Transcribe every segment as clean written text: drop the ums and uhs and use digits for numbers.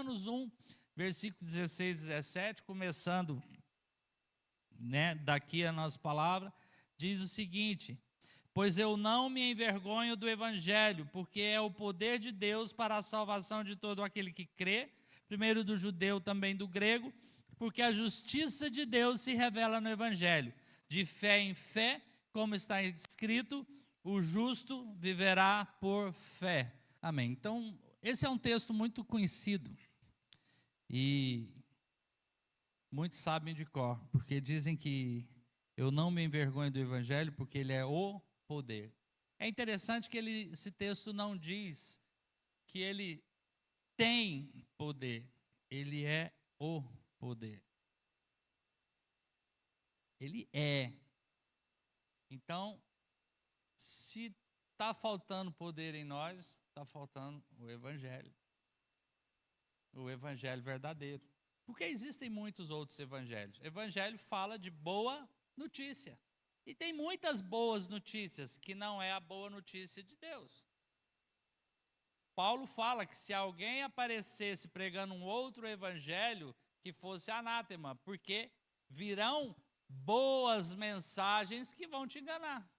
Romanos 1, versículo 16 e 17, começando, daqui a nossa palavra, diz o seguinte: pois eu não me envergonho do evangelho, porque é o poder de Deus para a salvação de todo aquele que crê, primeiro do judeu, também do grego, porque a justiça de Deus se revela no evangelho, de fé em fé, como está escrito, o justo viverá por fé. Amém. Então, esse é um texto muito conhecido e muitos sabem de cor, porque dizem que eu não me envergonho do evangelho, porque ele é o poder. É interessante que esse texto não diz que ele tem poder, ele é o poder. Ele é. Então, se está faltando poder em nós, está faltando o evangelho verdadeiro. Porque existem muitos outros evangelhos. O evangelho fala de boa notícia. E tem muitas boas notícias que não é a boa notícia de Deus. Paulo fala que se alguém aparecesse pregando um outro evangelho, que fosse anátema, porque virão boas mensagens que vão te enganar.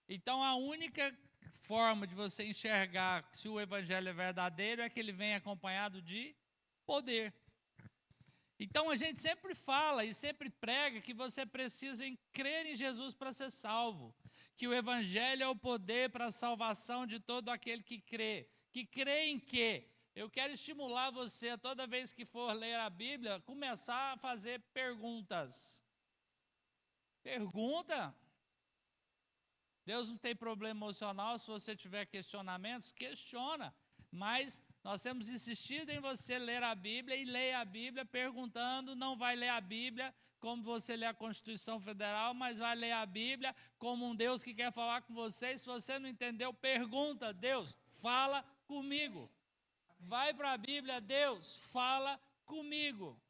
Então a única forma de você enxergar se o evangelho é verdadeiro é que ele vem acompanhado de poder. Então a gente sempre fala e sempre prega que você precisa crer em Jesus para ser salvo, que o evangelho é o poder para a salvação de todo aquele que crê. Que crê em quê? Eu quero estimular você, toda vez que for ler a Bíblia, começar a fazer perguntas. Pergunta. Deus não tem problema emocional, se você tiver questionamentos, questiona. Mas nós temos insistido em você ler a Bíblia, e leia a Bíblia perguntando. Não vai ler a Bíblia como você lê a Constituição Federal, mas vai ler a Bíblia como um Deus que quer falar com você. E se você não entendeu, pergunta: Deus, fala comigo. Vai para a Bíblia: Deus, fala comigo.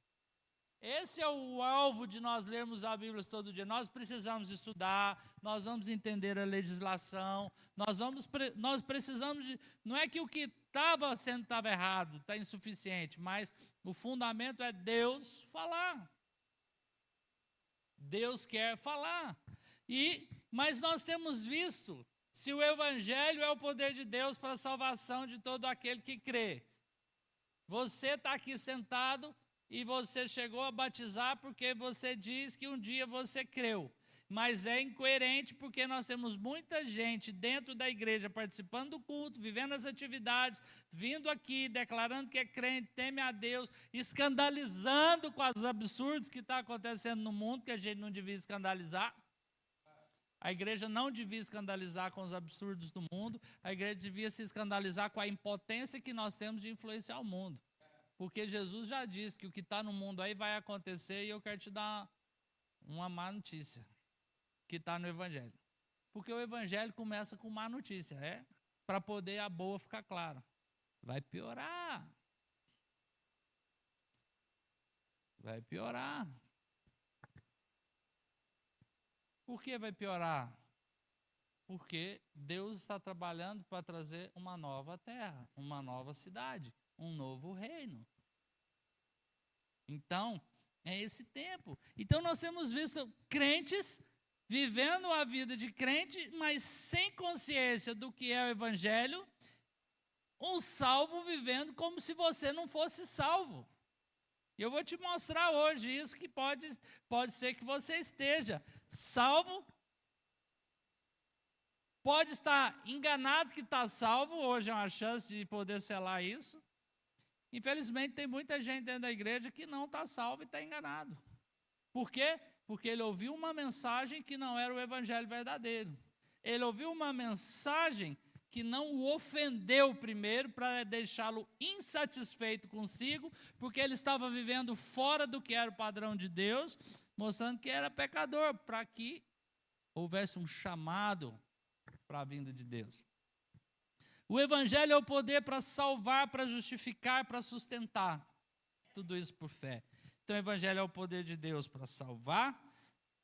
Esse é o alvo de nós lermos a Bíblia todo dia. Nós precisamos estudar, nós vamos entender a legislação, nós precisamos de... Não é que o que estava sendo estava errado, está insuficiente, mas o fundamento é Deus falar. Deus quer falar. Mas nós temos visto, se o evangelho é o poder de Deus para a salvação de todo aquele que crê. Você está aqui sentado e você chegou a batizar porque você diz que um dia você creu. Mas é incoerente porque nós temos muita gente dentro da igreja participando do culto, vivendo as atividades, vindo aqui, declarando que é crente, teme a Deus, escandalizando com os absurdos que está acontecendo no mundo, que a gente não devia escandalizar. A igreja não devia escandalizar com os absurdos do mundo, a igreja devia se escandalizar com a impotência que nós temos de influenciar o mundo. Porque Jesus já disse que o que está no mundo aí vai acontecer, e eu quero te dar uma má notícia, que está no evangelho. Porque o evangelho começa com má notícia, para poder a boa ficar clara. Vai piorar. Vai piorar. Por que vai piorar? Porque Deus está trabalhando para trazer uma nova terra, uma nova cidade, um novo reino. Então, é esse tempo. Então nós temos visto crentes vivendo a vida de crente, mas sem consciência do que é o evangelho, um salvo vivendo como se você não fosse salvo. E eu vou te mostrar hoje isso, que pode ser que você esteja salvo, pode estar enganado que está salvo. Hoje é uma chance de poder selar isso. Infelizmente tem muita gente dentro da igreja que não está salvo e está enganado. Por quê? Porque ele ouviu uma mensagem que não era o evangelho verdadeiro. Ele ouviu uma mensagem que não o ofendeu primeiro, para deixá-lo insatisfeito consigo, porque ele estava vivendo fora do que era o padrão de Deus, mostrando que era pecador, para que houvesse um chamado para a vinda de Deus. O evangelho é o poder para salvar, para justificar, para sustentar. Tudo isso por fé. Então o evangelho é o poder de Deus para salvar,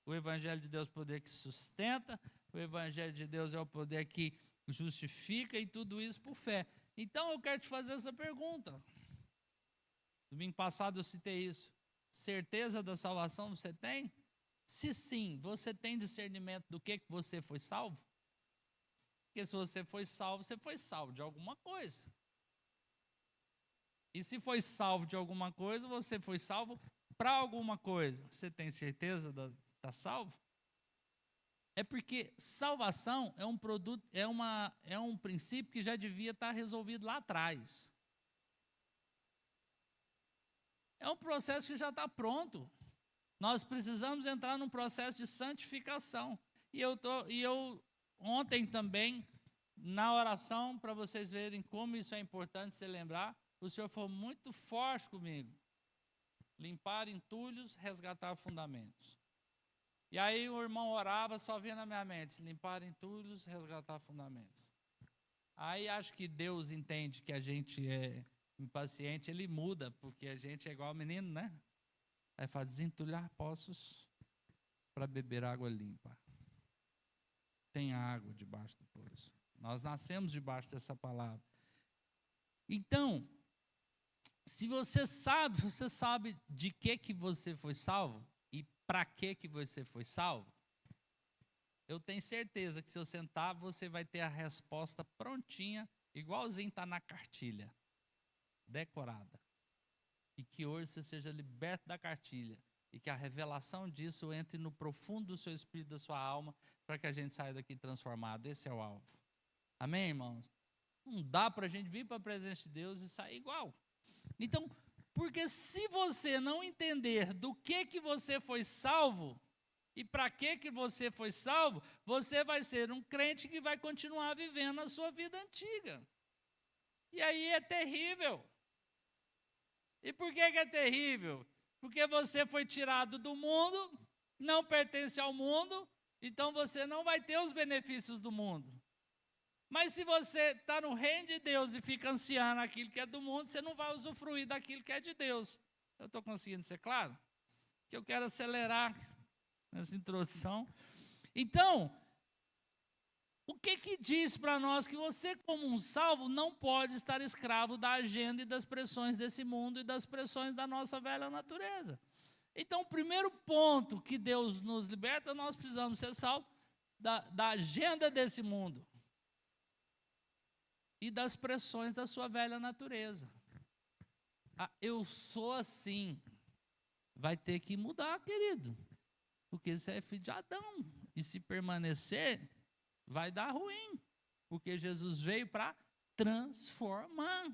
o evangelho de Deus é o poder que sustenta, o evangelho de Deus é o poder que justifica, e tudo isso por fé. Então eu quero te fazer essa pergunta: Domingo passado eu citei isso. Certeza da salvação você tem? Se sim, você tem discernimento do que você foi salvo? Porque se você foi salvo de alguma coisa. E se foi salvo de alguma coisa, você foi salvo para alguma coisa. Você tem certeza da salvo? É porque salvação é um produto, é um princípio que já devia estar resolvido lá atrás. É um processo que já está pronto. Nós precisamos entrar num processo de santificação. E eu ontem também, na oração, para vocês verem como isso é importante se lembrar, o Senhor foi muito forte comigo. Limpar entulhos, resgatar fundamentos. E aí o irmão orava, só vinha na minha mente, limpar entulhos, resgatar fundamentos. Aí acho que Deus entende que a gente é impaciente, ele muda, porque a gente é igual menino, né? Aí fala, desentulhar poços para beber água limpa. Tem água debaixo do poço. Nós nascemos debaixo dessa palavra. Então, se você sabe de que você foi salvo e para que você foi salvo, eu tenho certeza que se eu sentar, você vai ter a resposta prontinha, igualzinho está na cartilha, decorada. E que hoje você seja liberto da cartilha e que a revelação disso entre no profundo do seu espírito, da sua alma, para que a gente saia daqui transformado. Esse é o alvo. Amém, irmãos? Não dá para a gente vir para a presença de Deus e sair igual. Então, porque se você não entender do que você foi salvo e para que você foi salvo, você vai ser um crente que vai continuar vivendo a sua vida antiga. E aí é terrível. E por que é terrível? Porque você foi tirado do mundo, não pertence ao mundo, então você não vai ter os benefícios do mundo. Mas se você está no reino de Deus e fica ansiando aquilo que é do mundo, você não vai usufruir daquilo que é de Deus. Eu estou conseguindo ser claro? Que eu quero acelerar nessa introdução. Então, o que diz para nós que você, como um salvo, não pode estar escravo da agenda e das pressões desse mundo e das pressões da nossa velha natureza? Então, o primeiro ponto que Deus nos liberta, nós precisamos ser salvos da agenda desse mundo e das pressões da sua velha natureza. Eu sou assim. Vai ter que mudar, querido. Porque você é filho de Adão. E se permanecer, vai dar ruim. Porque Jesus veio para transformar.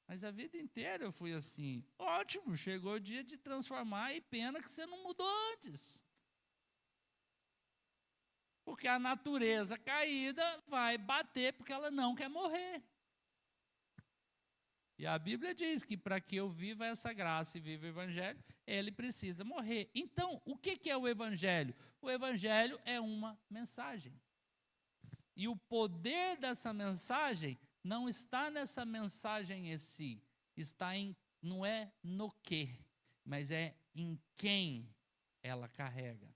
Mas a vida inteira eu fui assim. Ótimo, chegou o dia de transformar e pena que você não mudou antes. Porque a natureza caída vai bater porque ela não quer morrer. E a Bíblia diz que para que eu viva essa graça e viva o Evangelho, ele precisa morrer. Então, o que é o Evangelho? O Evangelho é uma mensagem. E o poder dessa mensagem não está nessa mensagem em si. Não é no que, mas é em quem ela carrega.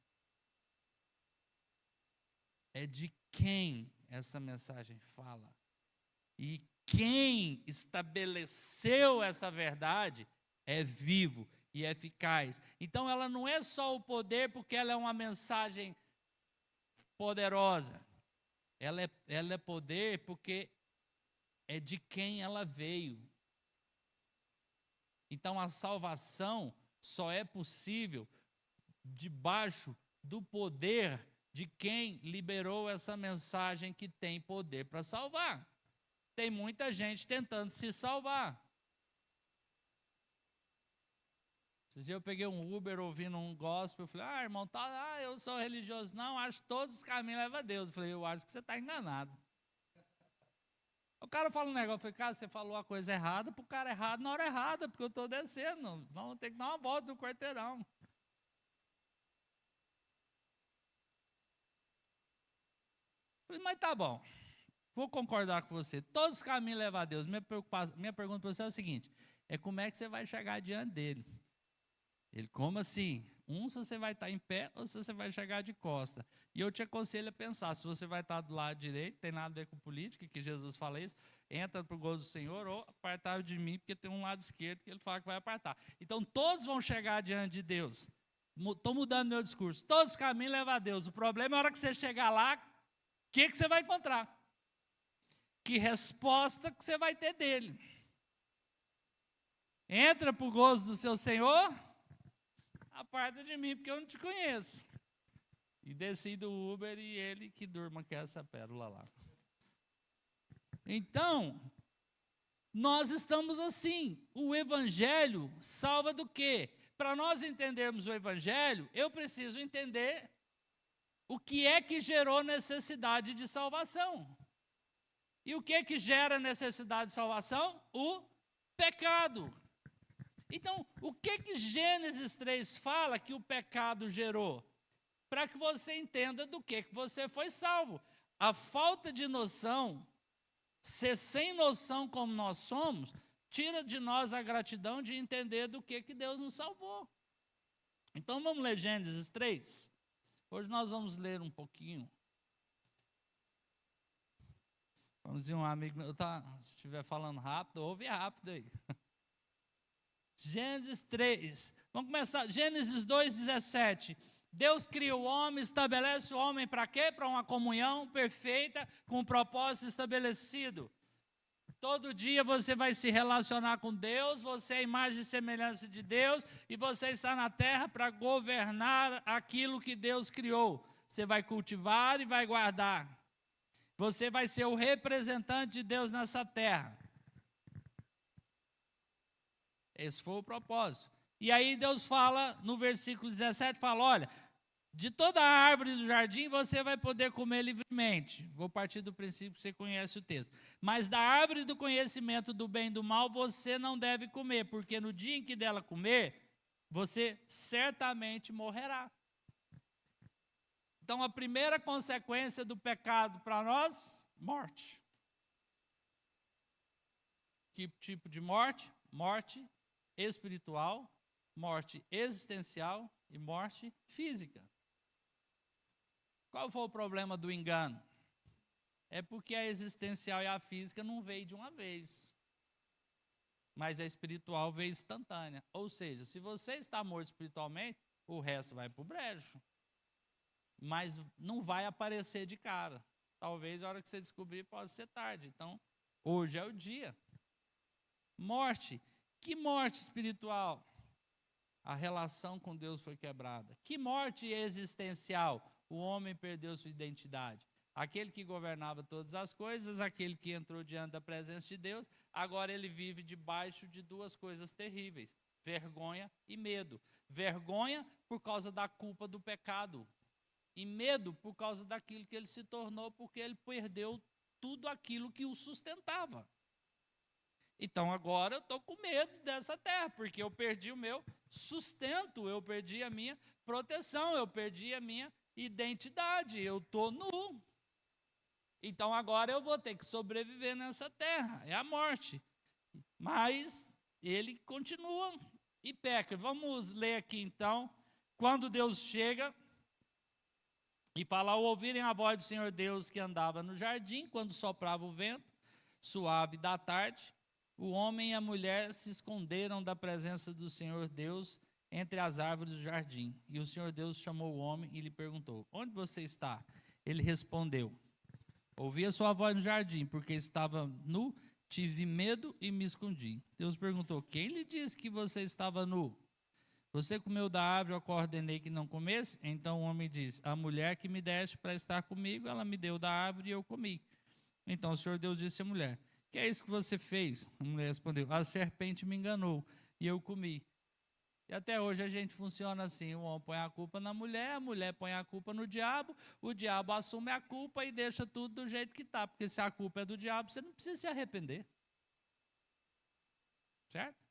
É de quem essa mensagem fala. E quem estabeleceu essa verdade é vivo e eficaz. Então ela não é só o poder porque ela é uma mensagem poderosa. Ela é poder porque é de quem ela veio. Então a salvação só é possível debaixo do poder de quem liberou essa mensagem que tem poder para salvar. Tem muita gente tentando se salvar. Esses dias eu peguei um Uber ouvindo um gospel, eu falei, irmão, tá lá, eu sou religioso. Não, acho que todos os caminhos levam a Deus. Eu falei, eu acho que você está enganado. O cara fala um negócio, eu falei, cara, você falou a coisa errada para o cara errado na hora errada, porque eu estou descendo. Vamos ter que dar uma volta no quarteirão. Eu falei, mas tá bom. Vou concordar com você. Todos os caminhos levam a Deus. Minha pergunta para você é o seguinte: como é que você vai chegar diante dele? Ele, como assim? Se você vai estar em pé ou se você vai chegar de costa. E eu te aconselho a pensar, se você vai estar do lado direito, tem nada a ver com política, que Jesus fala isso, entra para o gozo do Senhor ou apartar de mim, porque tem um lado esquerdo que ele fala que vai apartar. Então todos vão chegar diante de Deus. Estou mudando meu discurso. Todos os caminhos levam a Deus. O problema é a hora que você chegar lá, o que você vai encontrar? Que resposta que você vai ter dele? Entra para o gozo do seu Senhor, aparta de mim, porque eu não te conheço. E desci do Uber e ele que durma com essa pérola lá. Então, nós estamos assim. O Evangelho salva do quê? Para nós entendermos o Evangelho, eu preciso entender o que é que gerou necessidade de salvação. E o que é que gera necessidade de salvação? O pecado. Então, o que Gênesis 3 fala que o pecado gerou? Para que você entenda do que você foi salvo. A falta de noção, ser sem noção como nós somos, tira de nós a gratidão de entender do que Deus nos salvou. Então, vamos ler Gênesis 3. Hoje nós vamos ler um pouquinho. Vamos dizer, um amigo meu, se estiver falando rápido, ouve rápido aí. Gênesis 3, vamos começar, Gênesis 2:17. Deus cria o homem, estabelece o homem para quê? Para uma comunhão perfeita, com um propósito estabelecido. Todo dia você vai se relacionar com Deus, você é a imagem e semelhança de Deus, e você está na terra para governar aquilo que Deus criou. Você vai cultivar e vai guardar. Você vai ser o representante de Deus nessa terra. Esse foi o propósito. E aí Deus fala, no versículo 17, fala, olha, de toda a árvore do jardim você vai poder comer livremente. Vou partir do princípio que você conhece o texto. Mas da árvore do conhecimento do bem e do mal você não deve comer, porque no dia em que dela comer, você certamente morrerá. Então a primeira consequência do pecado para nós, morte. Que tipo de morte? Morte espiritual, morte existencial e morte física. Qual foi o problema do engano? É porque a existencial e a física não veio de uma vez, mas a espiritual veio instantânea. Ou seja, se você está morto espiritualmente, o resto vai para o brejo, mas não vai aparecer de cara. Talvez a hora que você descobrir possa ser tarde. Então, hoje é o dia. Morte. Que morte espiritual? A relação com Deus foi quebrada. Que morte existencial? O homem perdeu sua identidade. Aquele que governava todas as coisas, aquele que entrou diante da presença de Deus, agora ele vive debaixo de duas coisas terríveis: vergonha e medo. Vergonha por causa da culpa do pecado. E medo por causa daquilo que ele se tornou, porque ele perdeu tudo aquilo que o sustentava. Então agora eu estou com medo dessa terra, porque eu perdi o meu sustento, eu perdi a minha proteção, eu perdi a minha identidade, eu estou nu. Então agora eu vou ter que sobreviver nessa terra, é a morte. Mas ele continua e peca. Vamos ler aqui então, quando Deus chega e fala: ao ouvirem a voz do Senhor Deus que andava no jardim, quando soprava o vento suave da tarde, o homem e a mulher se esconderam da presença do Senhor Deus entre as árvores do jardim. E o Senhor Deus chamou o homem e lhe perguntou: onde você está? Ele respondeu: ouvi a sua voz no jardim, porque estava nu, tive medo e me escondi. Deus perguntou: quem lhe disse que você estava nu? Você comeu da árvore, eu ordenei que não comesse? Então o homem disse: a mulher que me deste para estar comigo, ela me deu da árvore e eu comi. Então o Senhor Deus disse à mulher: que é isso que você fez? A mulher respondeu: a serpente me enganou e eu comi. E até hoje a gente funciona assim: o homem põe a culpa na mulher, a mulher põe a culpa no diabo, o diabo assume a culpa e deixa tudo do jeito que está, porque se a culpa é do diabo, você não precisa se arrepender. Certo?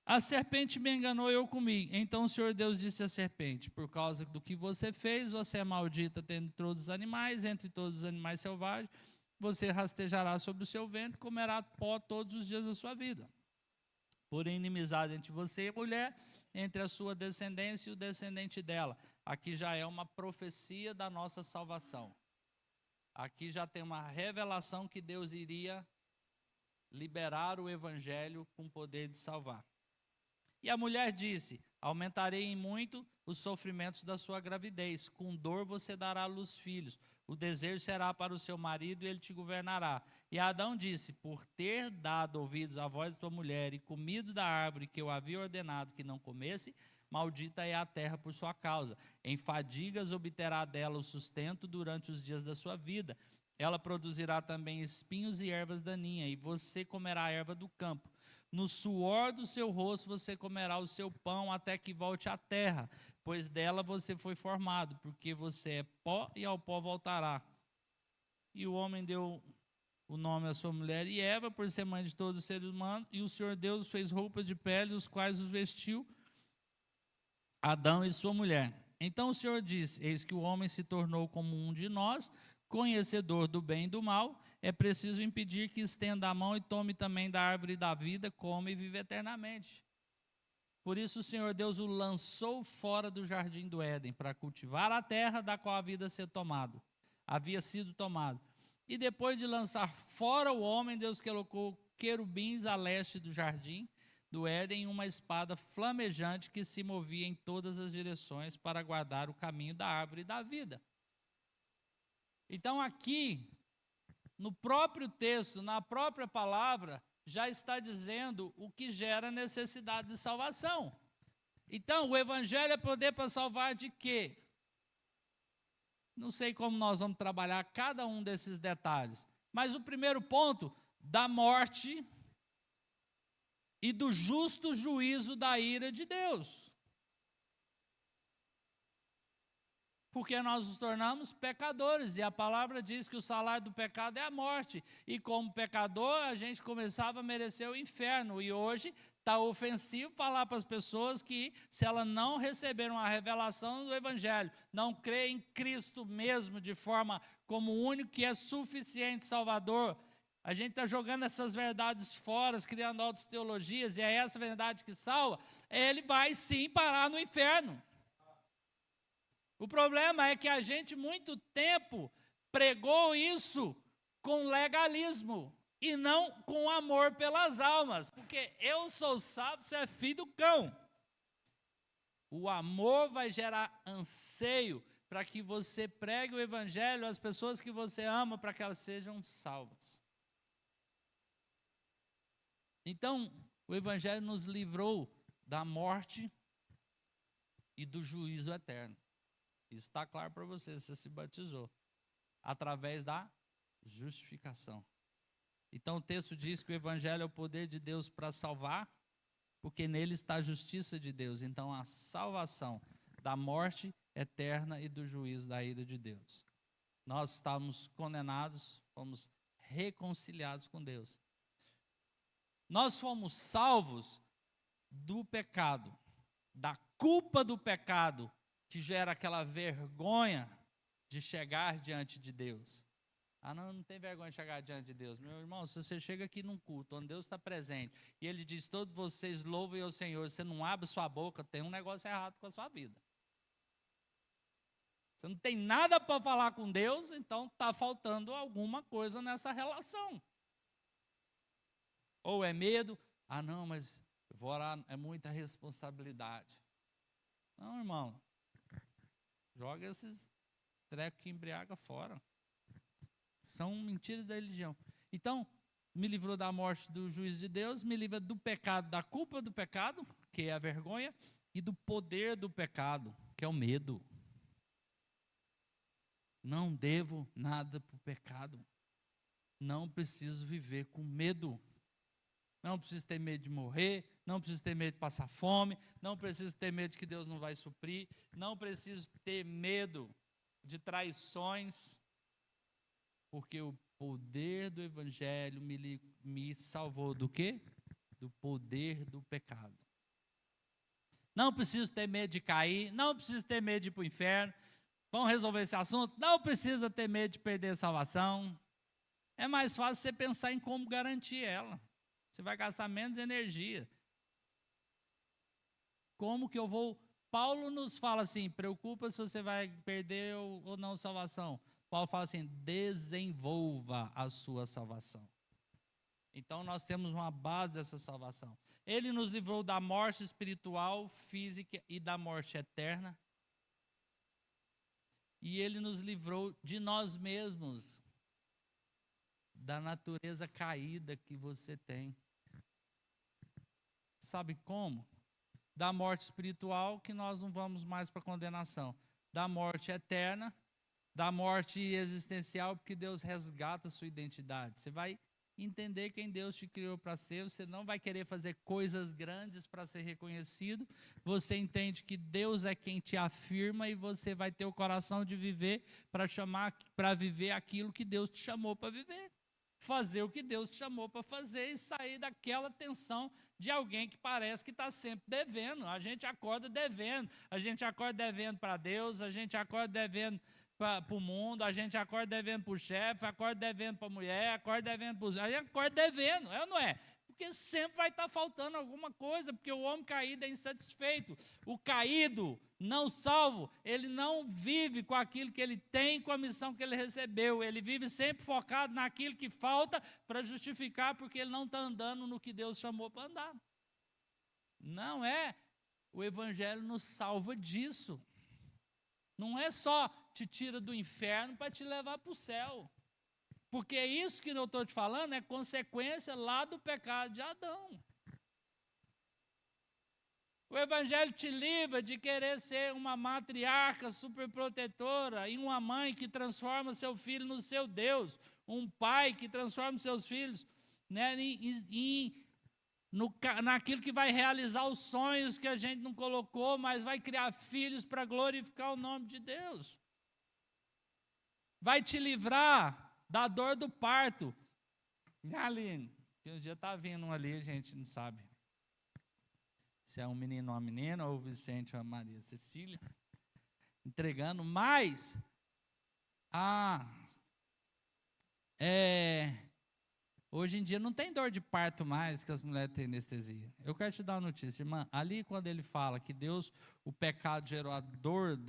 A serpente me enganou e eu comi. Então o Senhor Deus disse à serpente: por causa do que você fez, você é maldita entre todos os animais, entre todos os animais selvagens, você rastejará sobre o seu ventre, comerá pó todos os dias da sua vida. por inimizade entre você e a mulher, entre a sua descendência e o descendente dela. Aqui já é uma profecia da nossa salvação. Aqui já tem uma revelação que Deus iria liberar o evangelho com poder de salvar. E a mulher disse: aumentarei em muito os sofrimentos da sua gravidez, com dor você dará à luz filhos, o desejo será para o seu marido e ele te governará. E Adão disse: por ter dado ouvidos à voz da tua mulher e comido da árvore que eu havia ordenado que não comesse, maldita é a terra por sua causa. Em fadigas obterá dela o sustento durante os dias da sua vida. Ela produzirá também espinhos e ervas daninhas, e você comerá a erva do campo. No suor do seu rosto você comerá o seu pão até que volte à terra, pois dela você foi formado, porque você é pó e ao pó voltará. E o homem deu o nome à sua mulher e Eva, por ser mãe de todos os seres humanos, e o Senhor Deus fez roupas de pele, os quais os vestiu Adão e sua mulher. Então o Senhor disse: eis que o homem se tornou como um de nós, conhecedor do bem e do mal. É preciso impedir que estenda a mão e tome também da árvore da vida, come e vive eternamente. Por isso o Senhor Deus o lançou fora do jardim do Éden, para cultivar a terra da qual havia sido tomado. E depois de lançar fora o homem, Deus colocou querubins a leste do jardim do Éden, uma espada flamejante que se movia em todas as direções para guardar o caminho da árvore da vida. Então aqui, no próprio texto, na própria palavra, já está dizendo o que gera necessidade de salvação. Então, o evangelho é poder para salvar de quê? Não sei como nós vamos trabalhar cada um desses detalhes, mas o primeiro ponto, da morte e do justo juízo da ira de Deus. Porque nós nos tornamos pecadores, e a palavra diz que o salário do pecado é a morte, e como pecador a gente começava a merecer o inferno, e hoje está ofensivo falar para as pessoas que se elas não receberam a revelação do evangelho, não creem em Cristo mesmo de forma como o único que é suficiente salvador, a gente está jogando essas verdades fora, criando outras teologias, e é essa verdade que salva, ele vai sim parar no inferno. O problema é que a gente muito tempo pregou isso com legalismo e não com amor pelas almas, porque eu sou salvo, você é filho do cão. O amor vai gerar anseio para que você pregue o evangelho às pessoas que você ama, para que elas sejam salvas. Então, o evangelho nos livrou da morte e do juízo eterno. Isso está claro para você se batizou, através da justificação. Então o texto diz que o evangelho é o poder de Deus para salvar, porque nele está a justiça de Deus. Então a salvação da morte eterna e do juízo da ira de Deus. Nós estávamos condenados, fomos reconciliados com Deus. Nós fomos salvos do pecado, da culpa do pecado, que gera aquela vergonha de chegar diante de Deus. Ah, não tem vergonha de chegar diante de Deus. Meu irmão, se você chega aqui num culto onde Deus está presente e Ele diz, todos vocês louvem ao Senhor, você não abre sua boca, tem um negócio errado com a sua vida. Você não tem nada para falar com Deus, então está faltando alguma coisa nessa relação. Ou é medo, ah não, mas eu vou orar, é muita responsabilidade. Não, irmão. Joga esses trecos que embriaga fora. São mentiras da religião. Então, me livrou da morte do juízo de Deus, me livra do pecado, da culpa do pecado, que é a vergonha, e do poder do pecado, que é o medo. Não devo nada para o pecado. Não preciso viver com medo. Não preciso ter medo de morrer, não preciso ter medo de passar fome, não preciso ter medo de que Deus não vai suprir, não preciso ter medo de traições, porque o poder do evangelho me salvou do quê? Do poder do pecado. Não preciso ter medo de cair, não preciso ter medo de ir para o inferno. Vamos resolver esse assunto? Não precisa ter medo de perder a salvação. É mais fácil você pensar em como garantir ela. Você vai gastar menos energia. como que eu vou... Paulo nos fala assim, preocupa se você vai perder ou não salvação. Paulo fala assim, desenvolva a sua salvação. Então nós temos uma base dessa salvação. Ele nos livrou da morte espiritual, física e da morte eterna. E ele nos livrou de nós mesmos, da natureza caída que você tem. Sabe como? Da morte espiritual, que nós não vamos mais para a condenação. Da morte eterna, da morte existencial, porque Deus resgata a sua identidade. Você vai entender quem Deus te criou para ser, você não vai querer fazer coisas grandes para ser reconhecido, você entende que Deus é quem te afirma e você vai ter o coração de viver para viver aquilo que Deus te chamou para viver. Fazer o que Deus te chamou para fazer e sair daquela tensão de alguém que parece que está sempre devendo. A gente acorda devendo, a gente acorda devendo para Deus, a gente acorda devendo para o mundo, a gente acorda devendo para o chefe, acorda devendo para a mulher, acorda devendo para os... A gente acorda devendo, é ou não é? Porque sempre vai estar faltando alguma coisa, porque o homem caído é insatisfeito. O caído, não salvo, ele não vive com aquilo que ele tem, com a missão que ele recebeu. Ele vive sempre focado naquilo que falta para justificar, porque ele não está andando no que Deus chamou para andar. Não é. O Evangelho nos salva disso. Não é só te tira do inferno para te levar para o céu. Porque isso que eu estou te falando é consequência lá do pecado de Adão. O Evangelho te livra de querer ser uma matriarca superprotetora e uma mãe que transforma seu filho no seu Deus, um pai que transforma seus filhos, né, naquilo que vai realizar os sonhos que a gente não colocou, mas vai criar filhos para glorificar o nome de Deus. Vai te livrar da dor do parto. Aline, que um dia está vindo um ali, a gente não sabe se é um menino ou uma menina, ou o Vicente ou a Maria Cecília, entregando, mas hoje em dia não tem dor de parto mais que as mulheres têm anestesia. Eu quero te dar uma notícia, irmã. Ali quando ele fala que Deus, o pecado gerou a dor,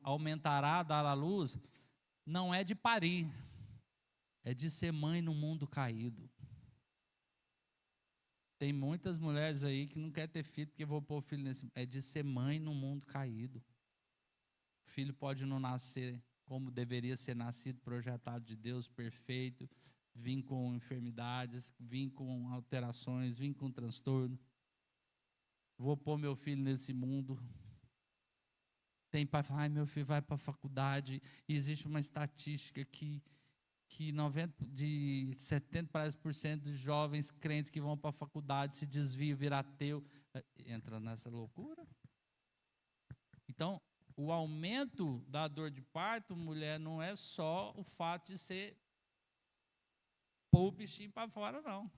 aumentará, dará a luz, não é de parir, é de ser mãe no mundo caído. Tem muitas mulheres aí que não querem ter filho porque vou pôr o filho nesse... É de ser mãe no mundo caído. O filho pode não nascer como deveria ser nascido, projetado de Deus, perfeito, vir com enfermidades, vir com alterações, vir com transtorno. Vou pôr meu filho nesse mundo. Tem pai que fala, ai, meu filho vai para a faculdade. E existe uma estatística que 70% dos jovens crentes que vão para a faculdade se desviam, virar ateu, entra nessa loucura. Então, o aumento da dor de parto, mulher, não é só o fato de ser pôr o bichinho para fora, não.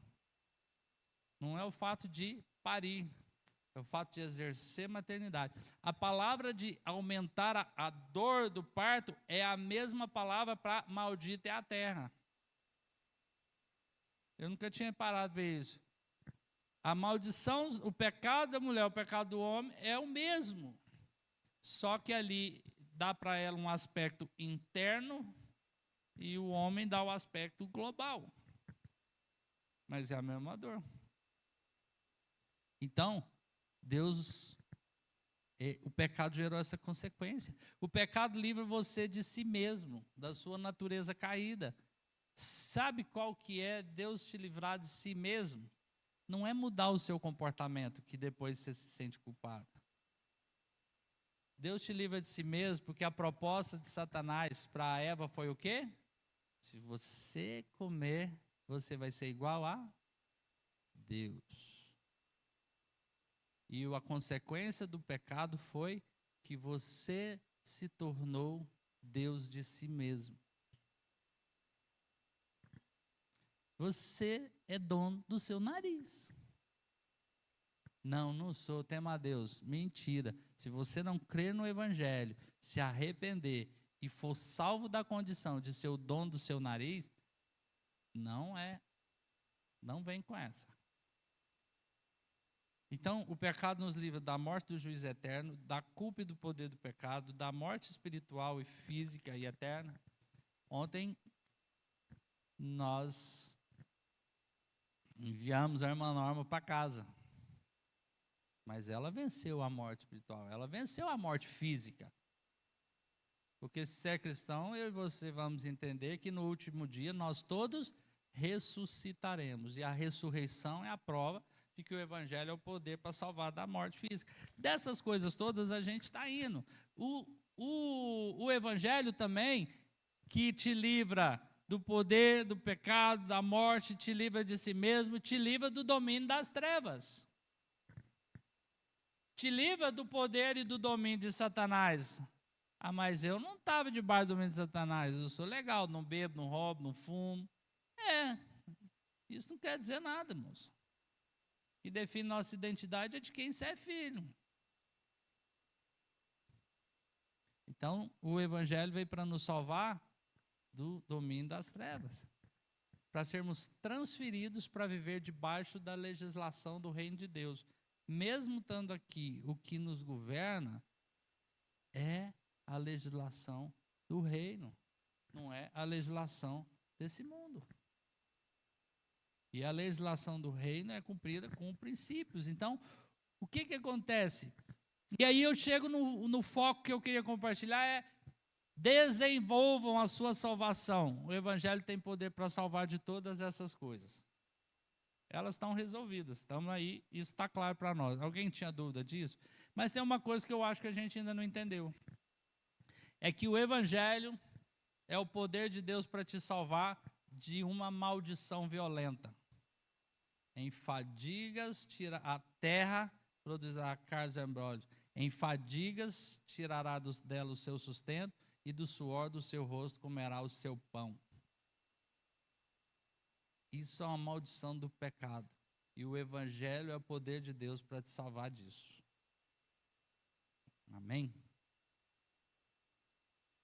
Não é o fato de parir, é o fato de exercer maternidade. A palavra de aumentar a dor do parto é a mesma palavra para maldita é a terra. Eu nunca tinha parado de ver isso. A maldição, o pecado da mulher, o pecado do homem é o mesmo. Só que ali dá para ela um aspecto interno e o homem dá o aspecto global. Mas é a mesma dor. Então, Deus, o pecado gerou essa consequência. O pecado livra você de si mesmo, da sua natureza caída. Sabe qual que é Deus te livrar de si mesmo? Não é mudar o seu comportamento, que depois você se sente culpado. Deus te livra de si mesmo, porque a proposta de Satanás para Eva foi o quê? Se você comer, você vai ser igual a Deus. E a consequência do pecado foi que você se tornou Deus de si mesmo. Você é dono do seu nariz. Não, não sou, tema a Deus. Mentira. Se você não crer no Evangelho, se arrepender e for salvo da condição de ser o dono do seu nariz, não vem com essa. Então, o pecado nos livra da morte do juízo eterno, da culpa e do poder do pecado, da morte espiritual e física e eterna. Ontem, nós enviamos a irmã Norma para casa. Mas ela venceu a morte espiritual, ela venceu a morte física. Porque se você é cristão, eu e você vamos entender que no último dia nós todos ressuscitaremos. E a ressurreição é a prova de que o evangelho é o poder para salvar da morte física. Dessas coisas todas a gente está indo. O evangelho também, que te livra do poder, do pecado, da morte, te livra de si mesmo, te livra do domínio das trevas. Te livra do poder e do domínio de Satanás. Ah, mas eu não estava debaixo do domínio de Satanás, eu sou legal, não bebo, não roubo, não fumo. Isso não quer dizer nada, irmãos. O que define nossa identidade é de quem você é filho. Então, o evangelho veio para nos salvar do domínio das trevas, para sermos transferidos para viver debaixo da legislação do reino de Deus. Mesmo estando aqui, o que nos governa é a legislação do reino, não é a legislação desse mundo. E a legislação do reino é cumprida com princípios. Então, o que acontece? E aí eu chego no foco que eu queria compartilhar, é desenvolvam a sua salvação. O evangelho tem poder para salvar de todas essas coisas. Elas estão resolvidas, estamos aí, isso está claro para nós. Alguém tinha dúvida disso? Mas tem uma coisa que eu acho que a gente ainda não entendeu. É que o evangelho é o poder de Deus para te salvar de uma maldição violenta. Em fadigas a terra produzirá carnes e embrólios. Em fadigas tirará dela o seu sustento, e do suor do seu rosto comerá o seu pão. Isso é uma maldição do pecado. E o evangelho é o poder de Deus para te salvar disso. Amém?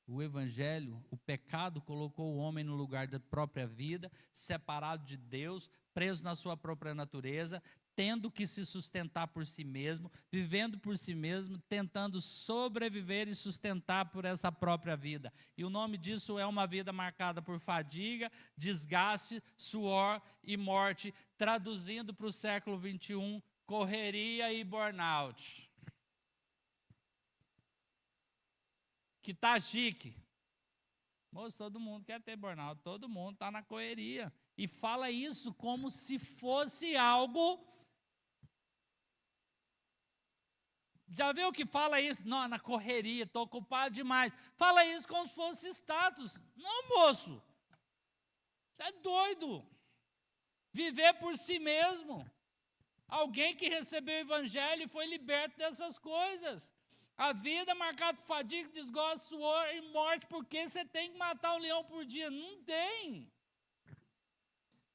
O evangelho, o pecado colocou o homem no lugar da própria vida, separado de Deus, preso na sua própria natureza, tendo que se sustentar por si mesmo, vivendo por si mesmo, tentando sobreviver e sustentar por essa própria vida. E o nome disso é uma vida marcada por fadiga, desgaste, suor e morte, traduzindo para o século 21, correria e burnout. Que tá chique. Moço, todo mundo quer ter burnout, todo mundo está na correria. E fala isso como se fosse algo... Já viu que fala isso? Não, na correria, estou ocupado demais. Fala isso como se fosse status. Não, moço. Você é doido. Viver por si mesmo. Alguém que recebeu o evangelho e foi liberto dessas coisas. A vida marcada por fadiga, desgosto, suor e morte, porque você tem que matar um leão por dia. Não tem.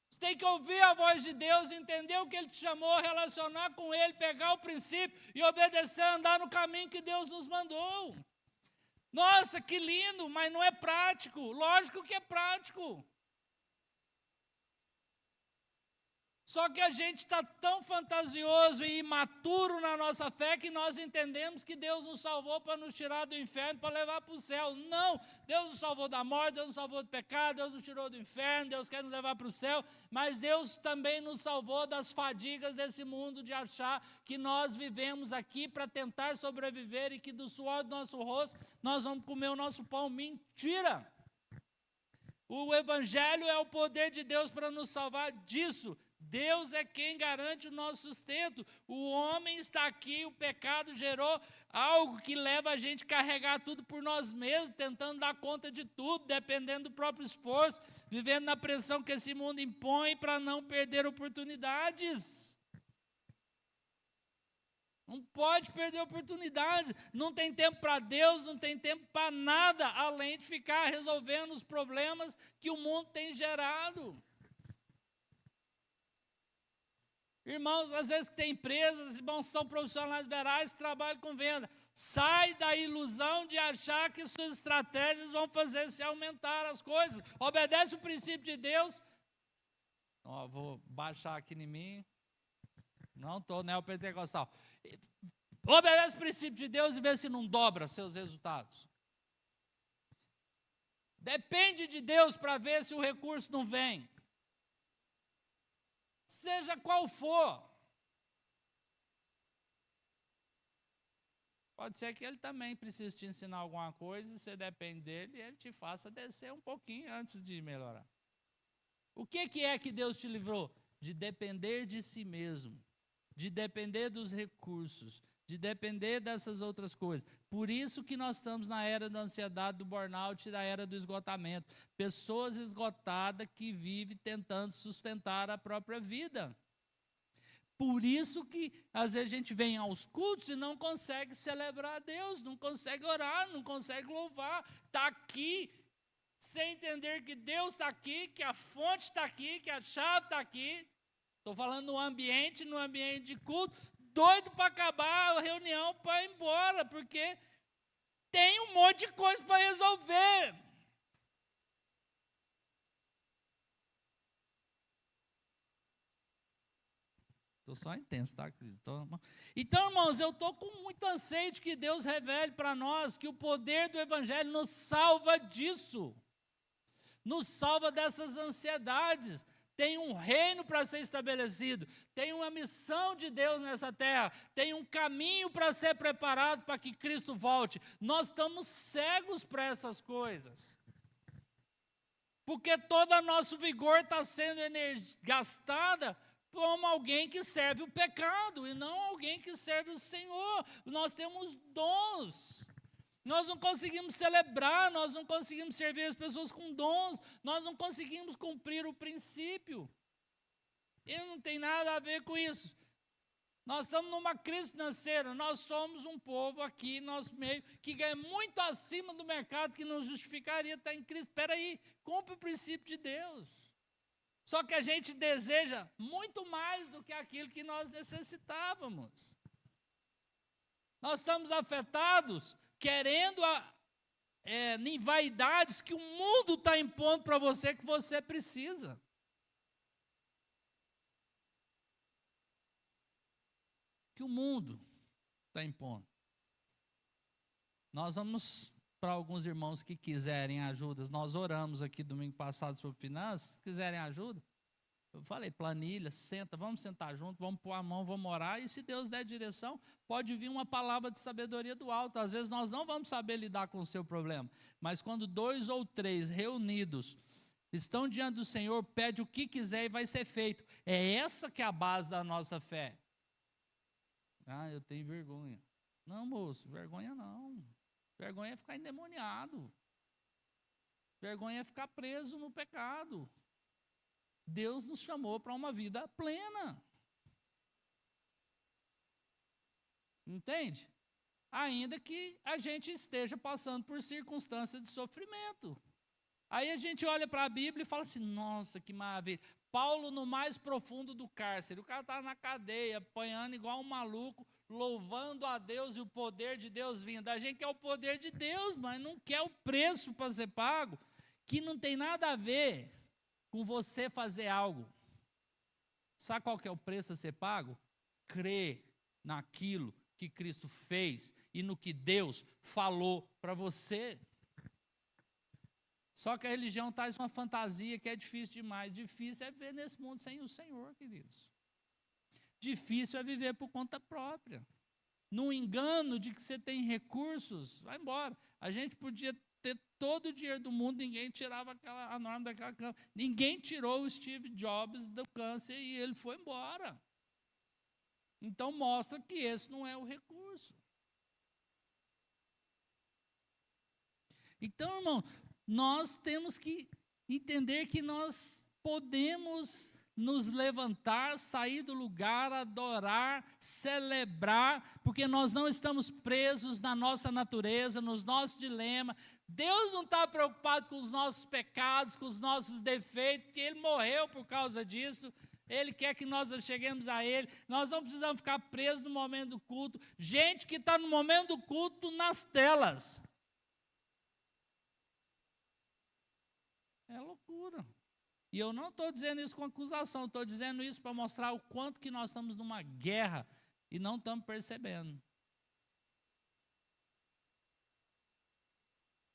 Você tem que ouvir a voz de Deus, entender o que Ele te chamou, relacionar com Ele, pegar o princípio e obedecer, andar no caminho que Deus nos mandou. Nossa, que lindo, mas não é prático. Lógico que é prático. Só que a gente está tão fantasioso e imaturo na nossa fé que nós entendemos que Deus nos salvou para nos tirar do inferno, para levar para o céu. Não, Deus nos salvou da morte, Deus nos salvou do pecado, Deus nos tirou do inferno, Deus quer nos levar para o céu, mas Deus também nos salvou das fadigas desse mundo, de achar que nós vivemos aqui para tentar sobreviver e que do suor do nosso rosto nós vamos comer o nosso pão. Mentira! O evangelho é o poder de Deus para nos salvar disso. Deus é quem garante o nosso sustento. O homem está aqui, o pecado gerou algo que leva a gente a carregar tudo por nós mesmos, tentando dar conta de tudo, dependendo do próprio esforço, vivendo na pressão que esse mundo impõe para não perder oportunidades. Não pode perder oportunidades. Não tem tempo para Deus, não tem tempo para nada, além de ficar resolvendo os problemas que o mundo tem gerado. Irmãos, às vezes tem empresas, irmãos, são profissionais liberais que trabalham com venda. Sai da ilusão de achar que suas estratégias vão fazer se aumentar as coisas. Obedece o princípio de Deus. Vou baixar aqui em mim. Não estou neopentecostal. Obedece o princípio de Deus e vê se não dobra seus resultados. Depende de Deus para ver se o recurso não vem. Seja qual for. Pode ser que ele também precise te ensinar alguma coisa, e você depende dele, e ele te faça descer um pouquinho antes de melhorar. O que é que Deus te livrou? De depender de si mesmo, de depender dos recursos, de depender dessas outras coisas. Por isso que nós estamos na era da ansiedade, do burnout e da era do esgotamento. Pessoas esgotadas que vivem tentando sustentar a própria vida. Por isso que às vezes a gente vem aos cultos e não consegue celebrar a Deus, não consegue orar, não consegue louvar. Está aqui, sem entender que Deus está aqui, que a fonte está aqui, que a chave está aqui. Estou falando no ambiente de culto, doido para acabar a reunião para ir embora, porque tem um monte de coisa para resolver. Estou só intenso, tá? Então, irmãos, eu estou com muito anseio de que Deus revele para nós que o poder do Evangelho nos salva disso. Nos salva dessas ansiedades. Tem um reino para ser estabelecido, tem uma missão de Deus nessa terra, tem um caminho para ser preparado para que Cristo volte. Nós estamos cegos para essas coisas, porque todo o nosso vigor está sendo gastada como alguém que serve o pecado, e não alguém que serve o Senhor. Nós temos dons. Nós não conseguimos celebrar, nós não conseguimos servir as pessoas com dons, nós não conseguimos cumprir o princípio. E não tem nada a ver com isso. Nós estamos numa crise financeira, nós somos um povo aqui, nosso meio, que ganha muito acima do mercado, que não justificaria estar em crise. Espera aí, cumpre o princípio de Deus. Só que a gente deseja muito mais do que aquilo que nós necessitávamos. Nós estamos afetados querendo em vaidades que o mundo está impondo para você que você precisa. Que o mundo está impondo. Nós vamos, para alguns irmãos que quiserem ajuda, nós oramos aqui domingo passado sobre finanças, se quiserem ajuda, eu falei, planilha, senta, vamos sentar junto, vamos pôr a mão, vamos orar, e se Deus der direção, pode vir uma palavra de sabedoria do alto. Às vezes nós não vamos saber lidar com o seu problema, mas quando 2 ou 3 reunidos estão diante do Senhor, pede o que quiser e vai ser feito. É essa que é a base da nossa fé. Ah, eu tenho vergonha. Não, moço, vergonha não. Vergonha é ficar endemoniado. Vergonha é ficar preso no pecado. Deus nos chamou para uma vida plena. Entende? Ainda que a gente esteja passando por circunstâncias de sofrimento. Aí a gente olha para a Bíblia e fala assim, nossa, que maravilha. Paulo no mais profundo do cárcere, o cara está na cadeia, apanhando igual um maluco, louvando a Deus e o poder de Deus vindo. A gente quer o poder de Deus, mas não quer o preço para ser pago, que não tem nada a ver com você fazer algo. Sabe qual que é o preço a ser pago? Crer naquilo que Cristo fez e no que Deus falou para você. Só que a religião traz uma fantasia que é difícil demais. Difícil é viver nesse mundo sem o Senhor, queridos. Difícil é viver por conta própria. No engano de que você tem recursos, vai embora. A gente podia ter todo o dinheiro do mundo, ninguém tirava a norma daquela cama. Ninguém tirou o Steve Jobs do câncer e ele foi embora. Então mostra que esse não é o recurso. Então, irmão, nós temos que entender que nós podemos nos levantar, sair do lugar, adorar, celebrar, porque nós não estamos presos na nossa natureza, nos nossos dilemas. Deus não está preocupado com os nossos pecados, com os nossos defeitos, porque Ele morreu por causa disso. Ele quer que nós cheguemos a Ele. Nós não precisamos ficar presos no momento do culto. Gente que está no momento do culto nas telas. É loucura. E eu não estou dizendo isso com acusação, estou dizendo isso para mostrar o quanto que nós estamos numa guerra e não estamos percebendo.